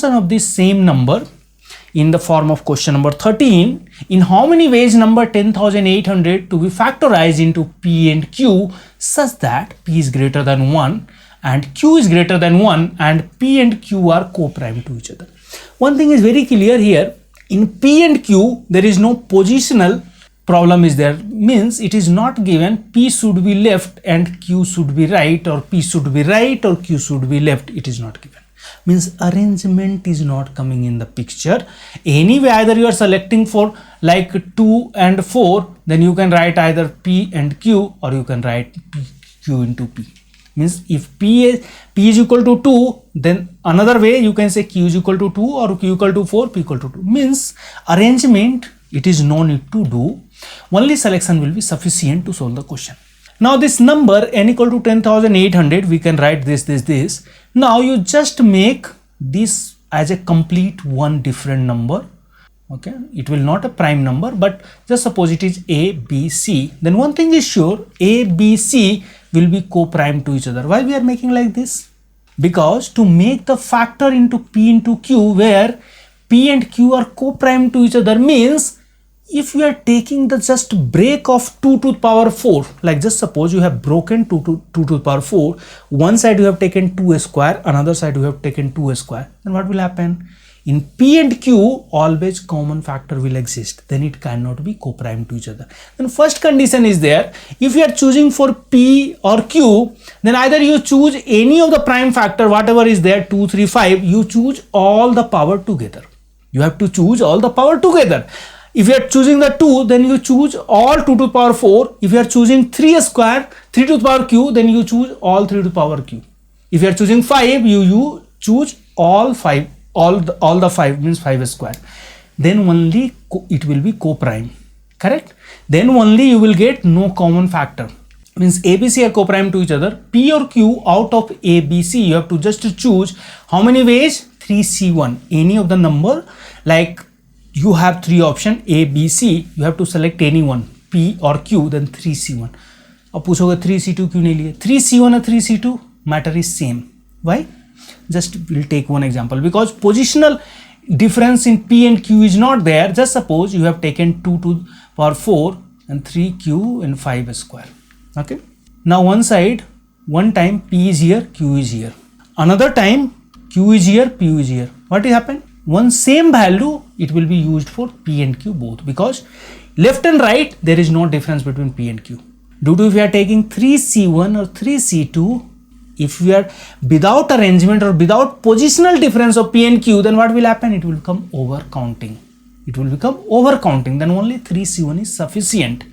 function of this same number in the form of question number 13. In how many ways number 10,800 to be factorized into P and Q such that P is greater than 1 and Q is greater than 1 and P and Q are co-prime to each other. One thing is very clear here. In P and Q, there is no positional problem is there, means it is not given P should be left and Q should be right, or P should be right or Q should be left. It is not given. Means arrangement is not coming in the picture. Anyway, either you are selecting for like 2 and 4, then you can write either P and Q, or you can write P, Q into P. Means if P is equal to 2, then another way you can say Q is equal to 2 or Q equal to 4, P equal to 2. Means arrangement, it is no need to do. Only selection will be sufficient to solve the question. Now this number n equal to 10,800, we can write this. Now you just make this as a complete one different number. Okay, it will not a prime number, but just suppose it is A, B, C. Then one thing is sure, A, B, C will be co-prime to each other. Why we are making like this? Because to make the factor into P into Q where P and Q are co-prime to each other means if you are taking the just break of 2 to the power 4, like just suppose you have broken 2 to the power 4, one side you have taken 2 square, another side you have taken 2 square, then what will happen? In P and Q, always common factor will exist, then it cannot be co-prime to each other. Then first condition is there, if you are choosing for P or Q, then either you choose any of the prime factor, whatever is there, 2, 3, 5, you choose all the power together. You have to choose all the power together. If you are choosing the 2, then you choose all 2 to the power 4. If you are choosing 3 square, 3 to the power Q, then you choose all 3 to the power Q. If you are choosing 5, you choose all 5. All the 5 means 5 square. Then only it will be co-prime. Correct? Then only you will get no common factor. Means ABC are co-prime to each other. P or Q out of ABC, you have to just choose how many ways? 3C1. Any of the number, like you have 3 options A, B, C. You have to select any one, P or Q, then 3C1. अब पूछोगे 3C2 क्यों नहीं लिए? 3C1 और 3C2 matter is same. Why? Just we'll take one example, because positional difference in P and Q is not there. Just suppose you have taken 2 to the power 4 and 3Q and 5 square. Okay. Now one side, one time P is here, Q is here. Another time Q is here, P is here. What will happen? One same value, it will be used for P and Q both, because left and right there is no difference between P and Q. Due to if you are taking 3C1 or 3C2, if we are without arrangement or without positional difference of P and Q, then what will happen? It will become over counting. It will become over counting. Then only 3C1 is sufficient.